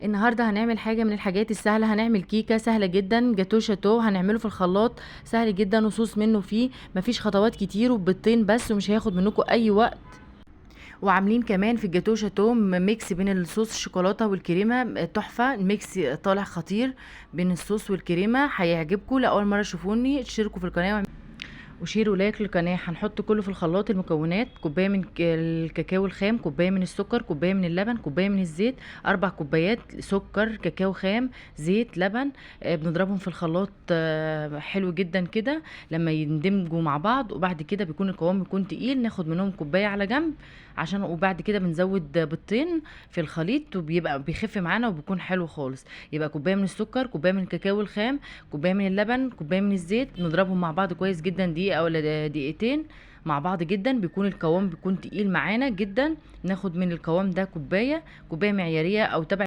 النهارده هنعمل حاجه من الحاجات السهله، هنعمل كيكه سهله جدا، جاتو شاتو هنعمله في الخلاط، سهل جدا وصوص منه فيه، مفيش خطوات كتير وبيضتين بس ومش هياخد منكم اي وقت. وعاملين كمان في الجاتو شاتو ميكس بين الصوص الشوكولاته والكريمه تحفه، الميكس طالع خطير بين الصوص والكريمه، هيعجبكم. لاول مره تشوفوني اشتركوا في القناه وشير ولايك للقناة. هنحط كله في الخلاط. المكونات: كوباية من الكاكاو الخام، كوباية من السكر، كوباية من اللبن، كوباية من الزيت، 4 كوبايات سكر، كاكاو خام، زيت، لبن. بنضربهم في الخلاط حلو جدا كده لما يندمجوا مع بعض، وبعد كده بيكون القوام بيكون تقيل، ناخد منهم كوباية على جنب عشان، وبعد كده بنزود بيضتين في الخليط وبيبقى بيخف معانا وبيكون حلو خالص. يبقى كوباية من السكر، كوباية من الكاكاو الخام، كوبايه من اللبن، كوبايه من الزيت، نضربهم مع بعض كويس جدا دقيقه ولا دقيقتين مع بعض جدا، بيكون القوام بيكون تقيل معانا جدا. ناخد من القوام ده كوبايه معياريه او تبع